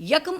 1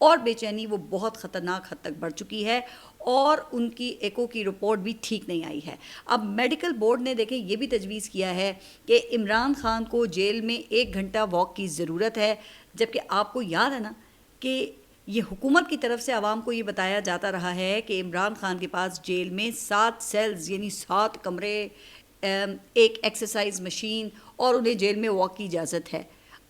اور بے چینی وہ بہت خطرناک حد تک بڑھ چکی ہے اور ان کی ایکو کی رپورٹ بھی ٹھیک نہیں آئی ہے۔ اب میڈیکل بورڈ نے دیکھیں یہ بھی تجویز کیا ہے کہ عمران خان کو جیل میں 1 گھنٹہ واک کی ضرورت ہے، جبکہ آپ کو یاد ہے نا کہ یہ حکومت کی طرف سے عوام کو یہ بتایا جاتا رہا ہے کہ عمران خان کے پاس جیل میں 7 سیلز یعنی 7 کمرے، ایک ایکسرسائز مشین اور انہیں جیل میں واک کی اجازت ہے۔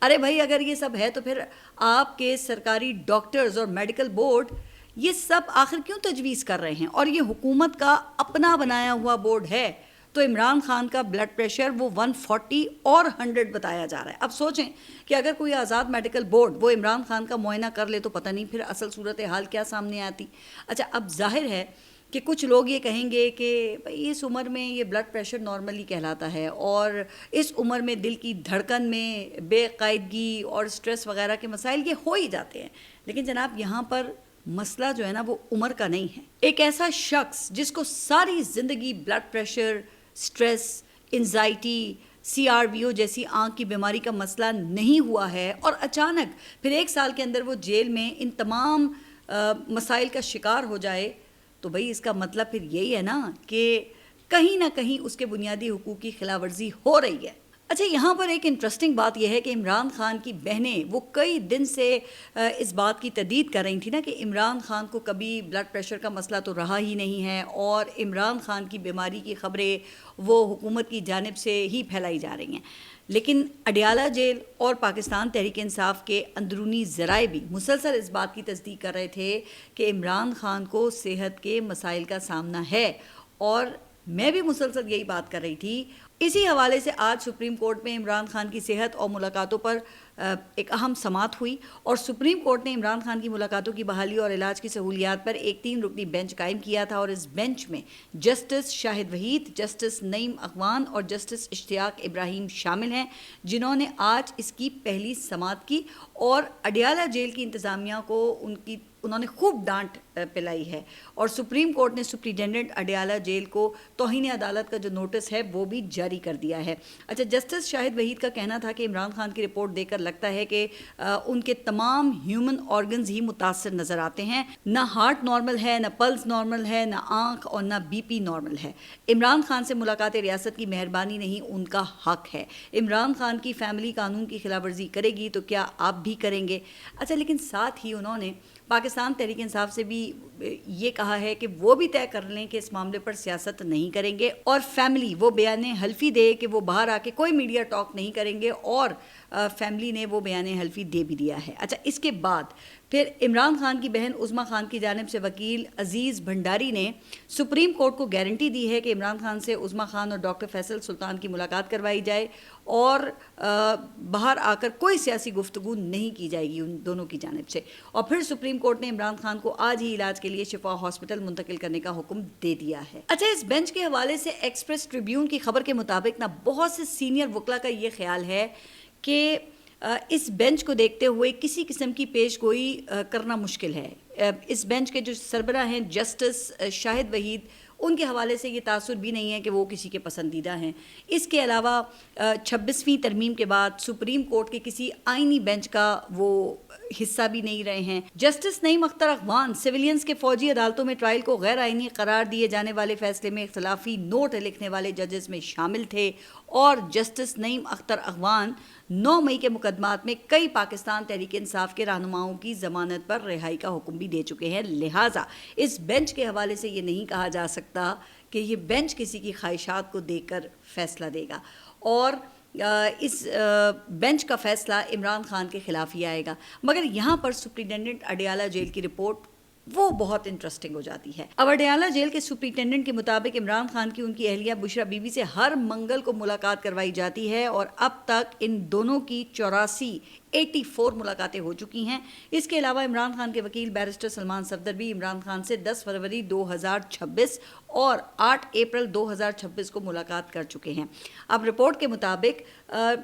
ارے بھائی اگر یہ سب ہے تو پھر آپ کے سرکاری ڈاکٹرز اور میڈیکل بورڈ یہ سب آخر کیوں تجویز کر رہے ہیں؟ اور یہ حکومت کا اپنا بنایا ہوا بورڈ ہے تو عمران خان کا بلڈ پریشر وہ 140 اور 100 بتایا جا رہا ہے۔ اب سوچیں کہ اگر کوئی آزاد میڈیکل بورڈ وہ عمران خان کا معائنہ کر لے تو پتہ نہیں پھر اصل صورتحال کیا سامنے آتی۔ اچھا اب ظاہر ہے کہ کچھ لوگ یہ کہیں گے کہ بھئی اس عمر میں یہ بلڈ پریشر نارملی کہلاتا ہے اور اس عمر میں دل کی دھڑکن میں بے قاعدگی اور سٹریس وغیرہ کے مسائل یہ ہو ہی جاتے ہیں، لیکن جناب یہاں پر مسئلہ جو ہے نا وہ عمر کا نہیں ہے۔ ایک ایسا شخص جس کو ساری زندگی blood pressure, stress, anxiety, CRVO جیسی آنکھ کی بیماری کا مسئلہ نہیں ہوا ہے اور اچانک پھر 1 سال کے اندر وہ جیل میں ان تمام مسائل کا شکار ہو جائے تو بھئی اس کا مطلب پھر یہی ہے نا کہ کہیں نہ کہیں اس کے بنیادی حقوق کی خلاف ورزی ہو رہی ہے۔ اچھا یہاں پر ایک انٹرسٹنگ بات یہ ہے کہ عمران خان کی بہنیں وہ کئی دن سے اس بات کی تردید کر رہی تھیں نا کہ عمران خان کو کبھی بلڈ پریشر کا مسئلہ تو رہا ہی نہیں ہے اور عمران خان کی بیماری کی خبریں وہ حکومت کی جانب سے ہی پھیلائی جا رہی ہیں، لیکن اڈیالہ جیل اور پاکستان تحریک انصاف کے اندرونی ذرائع بھی مسلسل اس بات کی تصدیق کر رہے تھے کہ عمران خان کو صحت کے مسائل کا سامنا ہے، اور میں بھی مسلسل یہی بات کر رہی تھی۔ اسی حوالے سے آج سپریم کورٹ میں عمران خان کی صحت اور ملاقاتوں پر ایک اہم سماعت ہوئی اور سپریم کورٹ نے عمران خان کی ملاقاتوں کی بحالی اور علاج کی سہولیات پر ایک 3 رکنی بینچ قائم کیا تھا، اور اس بینچ میں جسٹس شاہد وحید، جسٹس نعیم اخوان اور جسٹس اشتیاق ابراہیم شامل ہیں، جنہوں نے آج اس کی پہلی سماعت کی اور اڈیالہ جیل کی انتظامیہ کو انہوں نے خوب ڈانٹ پلائی ہے، اور سپریم کورٹ نے سپرنٹینڈنٹ اڈیالہ جیل کو توہین عدالت کا جو نوٹس ہے وہ بھی جاری کر دیا ہے۔ اچھا جسٹس شاہد وحید کا کہنا تھا کہ عمران خان کی رپورٹ دیکھ کر لگتا ہے کہ ان کے تمام ہیومن آرگنز ہی متاثر نظر آتے ہیں، نہ ہارٹ نارمل ہے، نہ پلس نارمل ہے، نہ آنکھ اور نہ BP نارمل ہے۔ عمران خان سے ملاقات ریاست کی مہربانی نہیں، ان کا حق ہے۔ عمران خان کی فیملی قانون کی خلاف ورزی کرے گی تو کیا آپ بھی کریں گے؟ اچھا لیکن ساتھ ہی انہوں نے پاکستان تحریک انصاف سے بھی یہ کہا ہے کہ وہ بھی طے کر لیں کہ اس معاملے پر سیاست نہیں کریں گے، اور فیملی وہ بیان حلفی دے کہ وہ باہر آ کے کوئی میڈیا ٹاک نہیں کریں گے، اور فیملی نے وہ بیان حلفی دے بھی دیا ہے۔ اچھا اس کے بعد پھر عمران خان کی بہن عظمیٰ خان کی جانب سے وکیل عزیز بھنڈاری نے سپریم کورٹ کو گارنٹی دی ہے کہ عمران خان سے عظمیٰ خان اور ڈاکٹر فیصل سلطان کی ملاقات کروائی جائے اور باہر آ کر کوئی سیاسی گفتگو نہیں کی جائے گی ان دونوں کی جانب سے، اور پھر سپریم کورٹ نے عمران خان کو آج ہی علاج کے لیے شفا ہاسپٹل منتقل کرنے کا حکم دے دیا ہے۔ اچھا اس بینچ کے حوالے سے ایکسپریس ٹریبیون کی خبر کے مطابق بہت سے سینئر وکلا کا یہ خیال ہے کہ اس بینچ کو دیکھتے ہوئے کسی قسم کی پیش گوئی کرنا مشکل ہے۔ اس بینچ کے جو سربراہ ہیں جسٹس شاہد وحید، ان کے حوالے سے یہ تاثر بھی نہیں ہے کہ وہ کسی کے پسندیدہ ہیں۔ اس کے علاوہ 26ویں ترمیم کے بعد سپریم کورٹ کے کسی آئینی بینچ کا وہ حصہ بھی نہیں رہے ہیں۔ جسٹس نعیم اختر اخوان سویلینز کے فوجی عدالتوں میں ٹرائل کو غیر آئینی قرار دیے جانے والے فیصلے میں اختلافی نوٹ لکھنے والے ججز میں شامل تھے، اور جسٹس نعیم اختر اخوان 9 مئی کے مقدمات میں کئی پاکستان تحریک انصاف کے رہنماؤں کی ضمانت پر رہائی کا حکم بھی دے چکے ہیں، لہٰذا اس بینچ کے حوالے سے یہ نہیں کہا جا سکتا کہ یہ بینچ کسی کی خواہشات کو دیکھ کر فیصلہ دے گا، اور اس بینچ کا فیصلہ عمران خان کے خلاف ہی آئے گا۔ مگر یہاں پر سپرنٹینڈنٹ اڈیالہ جیل کی رپورٹ وہ بہت انٹرسٹنگ ہو جاتی ہے۔ اب اڈیالہ جیل کے سپرنٹینڈنٹ کے مطابق عمران خان کی ان کی اہلیہ بشرا بی بی سے ہر منگل کو ملاقات کروائی جاتی ہے، اور اب تک ان دونوں کی 84 ملاقاتیں ہو چکی ہیں۔ اس کے علاوہ عمران خان کے وکیل بیرسٹر سلمان صفدر بھی عمران خان سے 10 فروری 2026 اور 8 اپریل 2026 کو ملاقات کر چکے ہیں۔ اب رپورٹ کے مطابق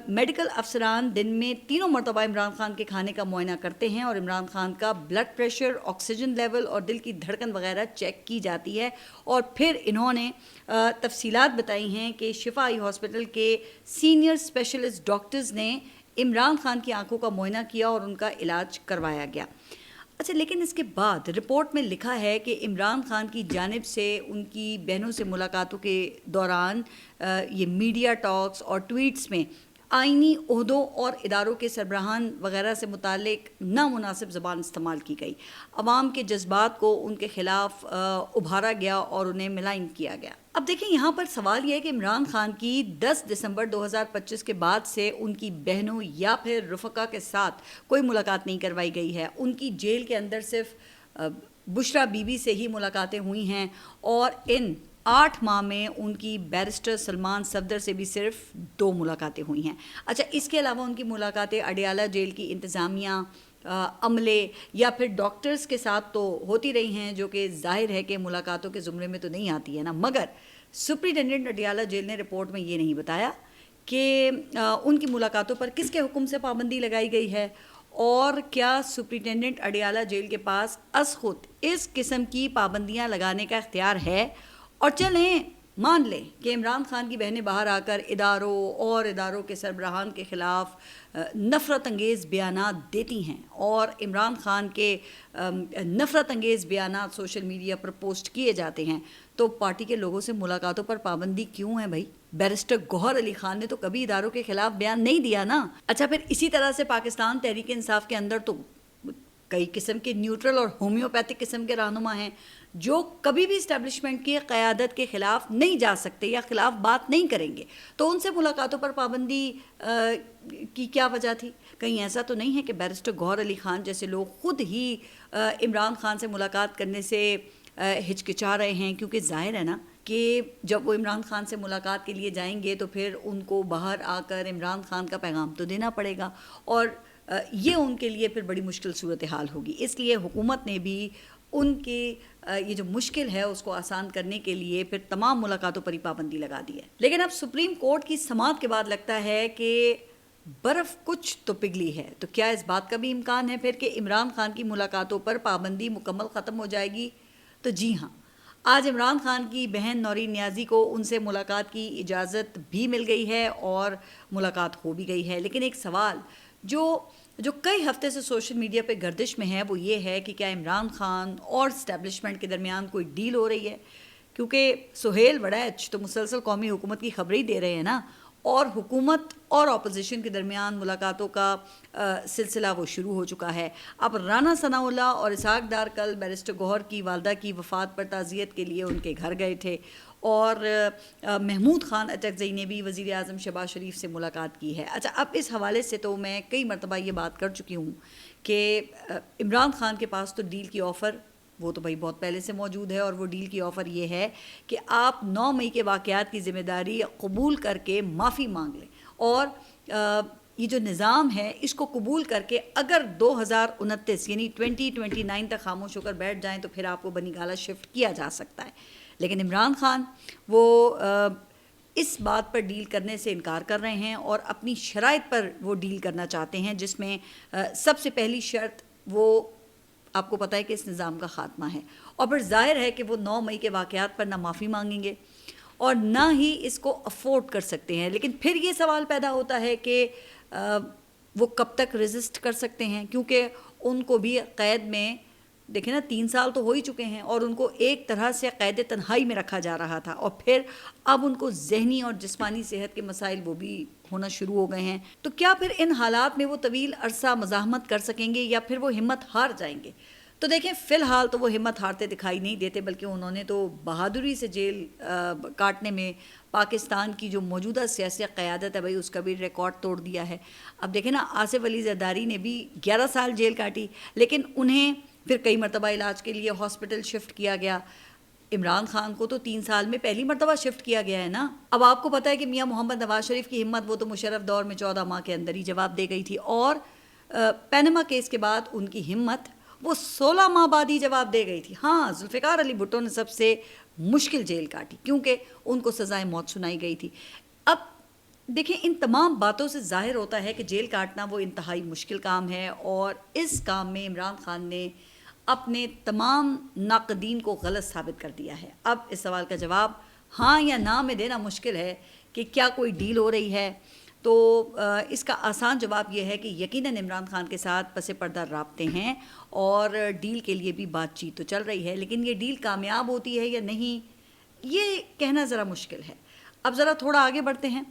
میڈیکل افسران دن میں 3 مرتبہ عمران خان کے کھانے کا معائنہ کرتے ہیں، اور عمران خان کا بلڈ پریشر، آکسیجن لیول اور دل کی دھڑکن وغیرہ چیک کی جاتی ہے، اور پھر انہوں نے تفصیلات بتائی ہیں کہ شفا آئی ہاسپٹل کے سینئر اسپیشلسٹ ڈاکٹرز نے عمران خان کی آنکھوں کا معائنہ کیا اور ان کا علاج کروایا گیا۔ اچھا، لیکن اس کے بعد رپورٹ میں لکھا ہے کہ عمران خان کی جانب سے ان کی بہنوں سے ملاقاتوں کے دوران یہ میڈیا ٹاکس اور ٹویٹس میں آئینی عہدوں اور اداروں کے سربراہان وغیرہ سے متعلق نامناسب زبان استعمال کی گئی، عوام کے جذبات کو ان کے خلاف ابھارا گیا اور انہیں ملائن کیا گیا۔ اب دیکھیں یہاں پر سوال یہ ہے کہ عمران خان کی 10 دسمبر 2025 کے بعد سے ان کی بہنوں یا پھر رفقا کے ساتھ کوئی ملاقات نہیں کروائی گئی ہے۔ ان کی جیل کے اندر صرف بشرا بی بی سے ہی ملاقاتیں ہوئی ہیں، اور ان 8 ماہ میں ان کی بیرسٹر سلمان صفدر سے بھی صرف 2 ملاقاتیں ہوئی ہیں۔ اچھا، اس کے علاوہ ان کی ملاقاتیں اڈیالہ جیل کی انتظامیہ، عملے یا پھر ڈاکٹرز کے ساتھ تو ہوتی رہی ہیں، جو کہ ظاہر ہے کہ ملاقاتوں کے زمرے میں تو نہیں آتی ہے نا، مگر سپرنٹینڈنٹ اڈیالہ جیل نے رپورٹ میں یہ نہیں بتایا کہ ان کی ملاقاتوں پر کس کے حکم سے پابندی لگائی گئی ہے، اور کیا سپرنٹینڈنٹ اڈیالہ جیل کے پاس از خود اس قسم کی پابندیاں لگانے کا اختیار ہے۔ اور چلیں مان لیں کہ عمران خان کی بہنیں باہر آ کر اداروں کے سربراہان کے خلاف نفرت انگیز بیانات دیتی ہیں، اور عمران خان کے نفرت انگیز بیانات سوشل میڈیا پر پوسٹ کیے جاتے ہیں، تو پارٹی کے لوگوں سے ملاقاتوں پر پابندی کیوں ہے بھائی؟ بیرسٹر گوہر علی خان نے تو کبھی اداروں کے خلاف بیان نہیں دیا نا۔ اچھا، پھر اسی طرح سے پاکستان تحریک انصاف کے اندر تو کئی قسم کے نیوٹرل اور ہومیوپیتھک قسم کے رہنما ہیں جو کبھی بھی اسٹیبلشمنٹ کی قیادت کے خلاف نہیں جا سکتے یا خلاف بات نہیں کریں گے، تو ان سے ملاقاتوں پر پابندی کی کیا وجہ تھی؟ کہیں ایسا تو نہیں ہے کہ بیرسٹر گوہر علی خان جیسے لوگ خود ہی عمران خان سے ملاقات کرنے سے ہچکچا رہے ہیں؟ کیونکہ ظاہر ہے نا کہ جب وہ عمران خان سے ملاقات کے لیے جائیں گے تو پھر ان کو باہر آ کر عمران خان کا پیغام تو دینا پڑے گا، اور یہ ان کے لیے پھر بڑی مشکل صورتحال ہوگی۔ اس لیے حکومت نے بھی ان کی یہ جو مشکل ہے اس کو آسان کرنے کے لیے پھر تمام ملاقاتوں پر ہی پابندی لگا دی ہے۔ لیکن اب سپریم کورٹ کی سماعت کے بعد لگتا ہے کہ برف کچھ تو پگھلی ہے، تو کیا اس بات کا بھی امکان ہے پھر کہ عمران خان کی ملاقاتوں پر پابندی مکمل ختم ہو جائے گی؟ تو جی ہاں، آج عمران خان کی بہن نورین نیازی کو ان سے ملاقات کی اجازت بھی مل گئی ہے اور ملاقات ہو بھی گئی ہے، لیکن ایک سوال جو کئی ہفتے سے سوشل میڈیا پہ گردش میں ہے وہ یہ ہے کہ کیا عمران خان اور اسٹیبلشمنٹ کے درمیان کوئی ڈیل ہو رہی ہے؟ کیونکہ سہیل وڑیچ تو مسلسل قومی حکومت کی خبریں ہی دے رہے ہیں نا، اور حکومت اور اپوزیشن کے درمیان ملاقاتوں کا سلسلہ وہ شروع ہو چکا ہے۔ اب رانا ثناء اللہ اور اسحاق ڈار کل بیرسٹر گوہر کی والدہ کی وفات پر تعزیت کے لیے ان کے گھر گئے تھے، اور محمود خان اچکزئی نے بھی وزیر اعظم شہباز شریف سے ملاقات کی ہے۔ اچھا، اب اس حوالے سے تو میں کئی مرتبہ یہ بات کر چکی ہوں کہ عمران خان کے پاس تو ڈیل کی آفر وہ تو بھائی بہت پہلے سے موجود ہے، اور وہ ڈیل کی آفر یہ ہے کہ آپ 9 مئی کے واقعات کی ذمہ داری قبول کر کے معافی مانگ لیں، اور یہ جو نظام ہے اس کو قبول کر کے اگر 2029 یعنی 2029 تک خاموش ہو کر بیٹھ جائیں تو پھر آپ کو بنی گالہ شفٹ کیا جا سکتا ہے۔ لیکن عمران خان وہ اس بات پر ڈیل کرنے سے انکار کر رہے ہیں، اور اپنی شرائط پر وہ ڈیل کرنا چاہتے ہیں، جس میں سب سے پہلی شرط وہ آپ کو پتہ ہے کہ اس نظام کا خاتمہ ہے، اور پھر ظاہر ہے کہ وہ 9 مئی کے واقعات پر نہ معافی مانگیں گے اور نہ ہی اس کو افورڈ کر سکتے ہیں۔ لیکن پھر یہ سوال پیدا ہوتا ہے کہ وہ کب تک ریزسٹ کر سکتے ہیں، کیونکہ ان کو بھی قید میں دیکھیں نا 3 سال تو ہو ہی چکے ہیں، اور ان کو ایک طرح سے قید تنہائی میں رکھا جا رہا تھا، اور پھر اب ان کو ذہنی اور جسمانی صحت کے مسائل وہ بھی ہونا شروع ہو گئے ہیں۔ تو کیا پھر ان حالات میں وہ طویل عرصہ مزاحمت کر سکیں گے یا پھر وہ ہمت ہار جائیں گے؟ تو دیکھیں فی الحال تو وہ ہمت ہارتے دکھائی نہیں دیتے، بلکہ انہوں نے تو بہادری سے جیل کاٹنے میں پاکستان کی جو موجودہ سیاسی قیادت ہے بھائی اس کا بھی ریکارڈ توڑ دیا ہے۔ اب دیکھیں نا آصف علی زرداری نے بھی 11 سال جیل کاٹی، لیکن انہیں پھر کئی مرتبہ علاج کے لیے ہاسپٹل شفٹ کیا گیا۔ عمران خان کو تو 3 سال میں پہلی مرتبہ شفٹ کیا گیا ہے نا۔ اب آپ کو پتہ ہے کہ میاں محمد نواز شریف کی ہمت وہ تو مشرف دور میں 14 ماہ کے اندر ہی جواب دے گئی تھی، اور پینما کیس کے بعد ان کی ہمت وہ 16 ماہ بعد ہی جواب دے گئی تھی۔ ہاں، ذوالفقار علی بھٹو نے سب سے مشکل جیل کاٹی کیونکہ ان کو سزائے موت سنائی گئی تھی۔ اب دیکھیں ان تمام باتوں سے ظاہر ہوتا ہے کہ جیل کاٹنا وہ انتہائی مشکل کام ہے، اور اس کام میں عمران خان نے اپنے تمام ناقدین کو غلط ثابت کر دیا ہے۔ اب اس سوال کا جواب ہاں یا نہ میں دینا مشکل ہے کہ کیا کوئی ڈیل ہو رہی ہے۔ تو اس کا آسان جواب یہ ہے کہ یقیناً عمران خان کے ساتھ پس پردہ رابطے ہیں اور ڈیل کے لیے بھی بات چیت تو چل رہی ہے، لیکن یہ ڈیل کامیاب ہوتی ہے یا نہیں یہ کہنا ذرا مشکل ہے۔ اب ذرا تھوڑا آگے بڑھتے ہیں۔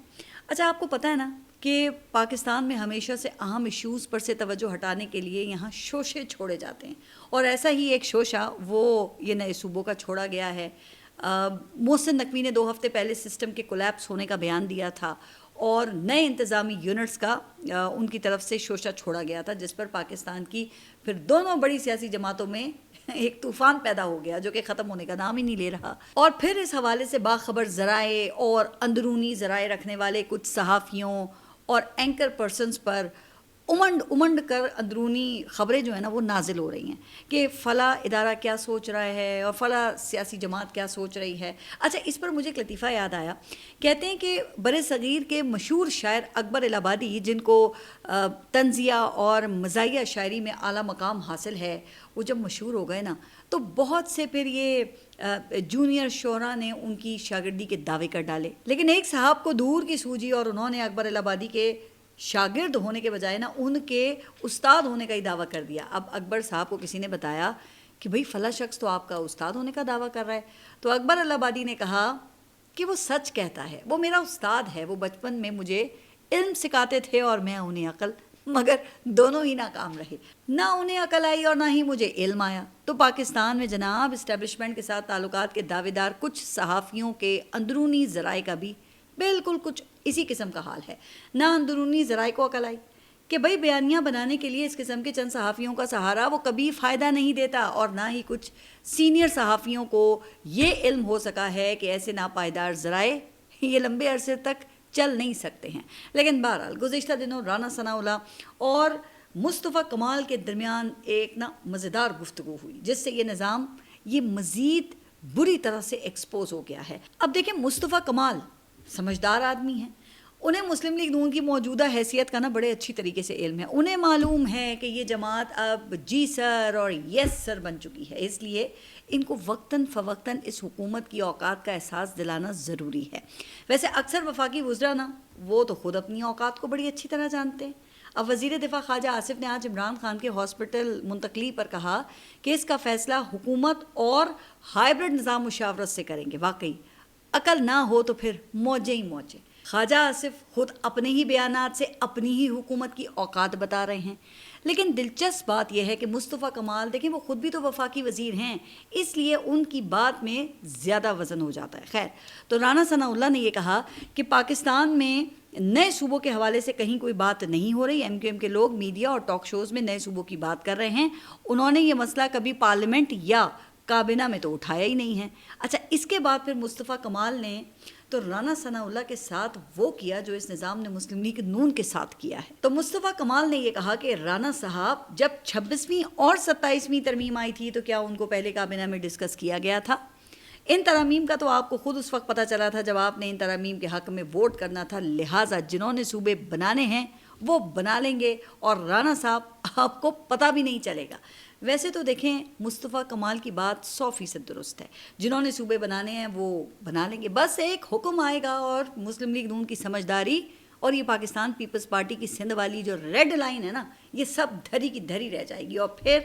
اچھا، آپ کو پتہ ہے نا کہ پاکستان میں ہمیشہ سے اہم ایشوز پر سے توجہ ہٹانے کے لیے یہاں شوشے چھوڑے جاتے ہیں، اور ایسا ہی ایک شوشہ وہ یہ نئے صوبوں کا چھوڑا گیا ہے۔ محسن نقوی نے 2 ہفتے پہلے سسٹم کے کولیپس ہونے کا بیان دیا تھا اور نئے انتظامی یونٹس کا ان کی طرف سے شوشہ چھوڑا گیا تھا، جس پر پاکستان کی پھر دونوں بڑی سیاسی جماعتوں میں ایک طوفان پیدا ہو گیا جو کہ ختم ہونے کا نام ہی نہیں لے رہا۔ اور پھر اس حوالے سے باخبر ذرائع اور اندرونی ذرائع رکھنے والے کچھ صحافیوں اور اینکر پرسنز پر امنڈ کر اندرونی خبریں جو ہیں نا وہ نازل ہو رہی ہیں کہ فلاں ادارہ کیا سوچ رہا ہے اور فلاں سیاسی جماعت کیا سوچ رہی ہے۔ اچھا، اس پر مجھے ایک لطیفہ یاد آیا۔ کہتے ہیں کہ بر صغیر کے مشہور شاعر اکبر الہ آبادی، جن کو طنزیہ اور مزاحیہ شاعری میں اعلیٰ مقام حاصل ہے، وہ جب مشہور ہو گئے نا تو بہت سے پھر یہ جونیئر شعراء نے ان کی شاگردی کے دعوے کر ڈالے، لیکن ایک صاحب کو دور کی سوجی اور انہوں نے اکبر الہ آبادی کے شاگرد ہونے کے بجائے نا ان کے استاد ہونے کا ہی دعویٰ کر دیا۔ اب اکبر صاحب کو کسی نے بتایا کہ بھئی فلاں شخص تو آپ کا استاد ہونے کا دعویٰ کر رہا ہے، تو اکبر الہ آبادی نے کہا کہ وہ سچ کہتا ہے، وہ میرا استاد ہے، وہ بچپن میں مجھے علم سکھاتے تھے اور میں انہیں عقل، مگر دونوں ہی ناکام رہے، نہ انہیں عقل آئی اور نہ ہی مجھے علم آیا۔ تو پاکستان میں جناب اسٹیبلشمنٹ کے ساتھ تعلقات کے دعوے دار کچھ صحافیوں کے اندرونی ذرائع کا بھی بالکل کچھ اسی قسم کا حال ہے۔ نہ اندرونی ذرائع کو عقل آئی کہ بھئی بیانیہ بنانے کے لیے اس قسم کے چند صحافیوں کا سہارا وہ کبھی فائدہ نہیں دیتا، اور نہ ہی کچھ سینئر صحافیوں کو یہ علم ہو سکا ہے کہ ایسے ناپائیدار ذرائع یہ لمبے عرصے تک چل نہیں سکتے ہیں۔ لیکن بہرحال گزشتہ دنوں رانا ثناء اللہ اور مصطفیٰ کمال کے درمیان ایک مزیدار گفتگو ہوئی، جس سے یہ نظام یہ مزید بری طرح سے ایکسپوز ہو گیا ہے۔ اب دیکھیں، مصطفیٰ کمال سمجھدار آدمی ہیں، انہیں مسلم لیگ نون کی موجودہ حیثیت کا بڑے اچھی طریقے سے علم ہے، انہیں معلوم ہے کہ یہ جماعت اب جی سر اور یس سر بن چکی ہے، اس لیے ان کو وقتاً فوقتاً اس حکومت کی اوقات کا احساس دلانا ضروری ہے۔ ویسے اکثر وفاقی وزراء وہ تو خود اپنی اوقات کو بڑی اچھی طرح جانتے ہیں۔ اب وزیر دفاع خواجہ آصف نے آج عمران خان کے ہاسپٹل منتقلی پر کہا کہ اس کا فیصلہ حکومت اور ہائیبرڈ نظام مشاورت سے کریں گے۔ واقعی عقل نہ ہو تو پھر موجیں ہی موجیں۔ خواجہ آصف خود اپنے ہی بیانات سے اپنی ہی حکومت کی اوقات بتا رہے ہیں، لیکن دلچسپ بات یہ ہے کہ مصطفیٰ کمال دیکھیں وہ خود بھی تو وفاقی وزیر ہیں، اس لیے ان کی بات میں زیادہ وزن ہو جاتا ہے۔ خیر، تو رانا ثناء اللہ نے یہ کہا کہ پاکستان میں نئے صوبوں کے حوالے سے کہیں کوئی بات نہیں ہو رہی، ایم کیو ایم کے لوگ میڈیا اور ٹاک شوز میں نئے صوبوں کی بات کر رہے ہیں، انہوں نے یہ مسئلہ کبھی پارلیمنٹ یا کابینہ میں تو اٹھایا ہی نہیں ہے۔ اچھا، اس کے بعد پھر مصطفیٰ کمال نے تو رانا ثناء اللہ کے ساتھ وہ کیا جو اس نظام نے مسلم لیگ نون کے ساتھ کیا ہے۔ تو مصطفیٰ کمال نے یہ کہا کہ رانا صاحب جب 26ویں اور 27ویں ترمیم آئی تھی تو کیا ان کو پہلے کابینہ میں ڈسکس کیا گیا تھا؟ ان ترامیم کا تو آپ کو خود اس وقت پتہ چلا تھا جب آپ نے ان ترامیم کے حق میں ووٹ کرنا تھا، لہٰذا جنہوں نے صوبے بنانے ہیں وہ بنا لیں گے اور رانا صاحب آپ کو پتہ بھی نہیں چلے گا۔ ویسے تو دیکھیں مصطفیٰ کمال کی بات 100% درست ہے، جنہوں نے صوبے بنانے ہیں وہ بنا لیں گے، بس ایک حکم آئے گا اور مسلم لیگ نون کی سمجھداری اور یہ پاکستان پیپلز پارٹی کی سندھ والی جو ریڈ لائن ہے یہ سب دھری کی دھری رہ جائے گی، اور پھر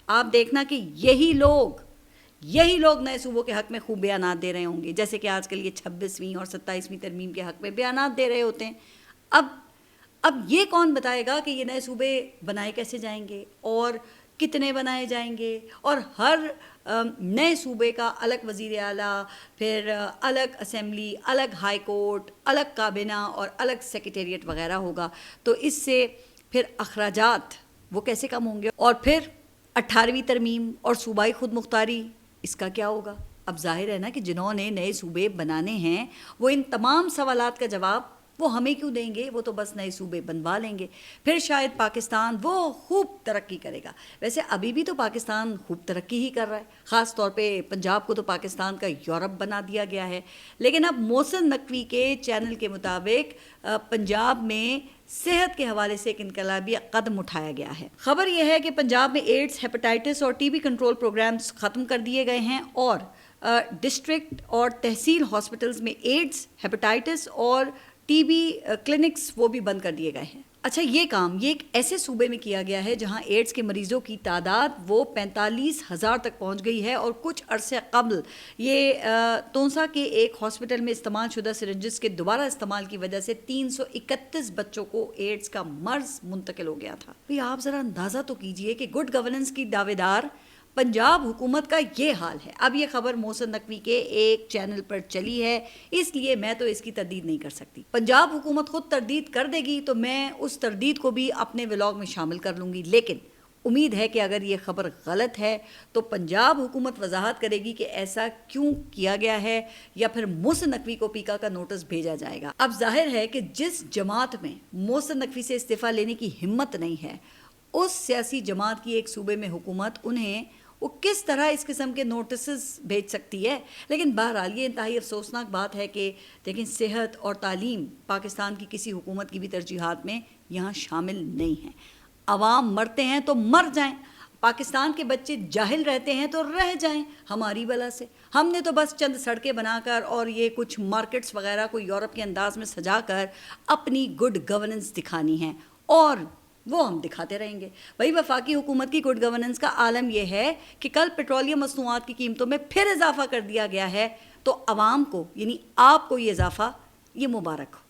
آپ دیکھنا کہ یہی لوگ نئے صوبوں کے حق میں خوب بیانات دے رہے ہوں گے، جیسے کہ آج کل یہ 26ویں اور 27ویں ترمیم کے حق میں بیانات دے رہے ہوتے ہیں۔ اب یہ کون بتائے گا کہ یہ نئے صوبے بنائے کیسے جائیں گے اور کتنے بنائے جائیں گے، اور ہر نئے صوبے کا الگ وزیر اعلیٰ، پھر الگ اسمبلی، الگ ہائی کورٹ، الگ کابینہ اور الگ سیکریٹریٹ وغیرہ ہوگا، تو اس سے پھر اخراجات وہ کیسے کم ہوں گے، اور پھر 18ویں ترمیم اور صوبائی خود مختاری اس کا کیا ہوگا؟ اب ظاہر ہے نا کہ جنہوں نے نئے صوبے بنانے ہیں وہ ان تمام سوالات کا جواب وہ ہمیں کیوں دیں گے، وہ تو بس نئے صوبے بنوا لیں گے، پھر شاید پاکستان وہ خوب ترقی کرے گا۔ ویسے ابھی بھی تو پاکستان خوب ترقی ہی کر رہا ہے، خاص طور پہ پنجاب کو تو پاکستان کا یورپ بنا دیا گیا ہے، لیکن اب محسن نقوی کے چینل کے مطابق پنجاب میں صحت کے حوالے سے ایک انقلابی قدم اٹھایا گیا ہے۔ خبر یہ ہے کہ پنجاب میں ایڈز، ہیپاٹائٹس اور ٹی بی کنٹرول پروگرامز ختم کر دیے گئے ہیں، اور ڈسٹرکٹ اور تحصیل ہاسپٹلز میں ایڈز، ہیپاٹائٹس اور ٹی بی کلینکس وہ بھی بند کر دیے گئے ہیں. اچھا یہ کام یہ ایک ایسے صوبے میں کیا گیا ہے جہاں ایڈز کے مریضوں کی تعداد وہ 45,000 تک پہنچ گئی ہے, اور کچھ عرصے قبل یہ تونسا کے ایک ہاسپٹل میں استعمال شدہ سرنجز کے دوبارہ استعمال کی وجہ سے 331 بچوں کو ایڈز کا مرض منتقل ہو گیا تھا. بھئی آپ ذرا اندازہ تو کیجئے کہ گڈ گورننس کی دعوے دار پنجاب حکومت کا یہ حال ہے. اب یہ خبر محسن نقوی کے ایک چینل پر چلی ہے, اس لیے میں تو اس کی تردید نہیں کر سکتی. پنجاب حکومت خود تردید کر دے گی تو میں اس تردید کو بھی اپنے ولاگ میں شامل کر لوں گی, لیکن امید ہے کہ اگر یہ خبر غلط ہے تو پنجاب حکومت وضاحت کرے گی کہ ایسا کیوں کیا گیا ہے, یا پھر محسن نقوی کو پیکا کا نوٹس بھیجا جائے گا. اب ظاہر ہے کہ جس جماعت میں محسن نقوی سے استعفیٰ لینے کی ہمت نہیں ہے, اس سیاسی جماعت کی ایک صوبے میں حکومت انہیں وہ کس طرح اس قسم کے نوٹسز بھیج سکتی ہے. لیکن بہرحال یہ انتہائی افسوسناک بات ہے کہ لیکن صحت اور تعلیم پاکستان کی کسی حکومت کی بھی ترجیحات میں یہاں شامل نہیں ہیں. عوام مرتے ہیں تو مر جائیں, پاکستان کے بچے جاہل رہتے ہیں تو رہ جائیں ہماری بلا سے. ہم نے تو بس چند سڑکیں بنا کر اور یہ کچھ مارکیٹس وغیرہ کو یورپ کے انداز میں سجا کر اپنی گڈ گورننس دکھانی ہے, اور وہ ہم دکھاتے رہیں گے. وہی وفاقی حکومت کی گڈ گورننس کا عالم یہ ہے کہ کل پیٹرولیم مصنوعات کی قیمتوں میں پھر اضافہ کر دیا گیا ہے, تو عوام کو یعنی آپ کو یہ اضافہ یہ مبارک ہو.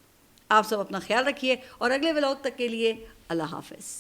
آپ سب اپنا خیال رکھیے, اور اگلے ولاگ تک کے لیے اللہ حافظ.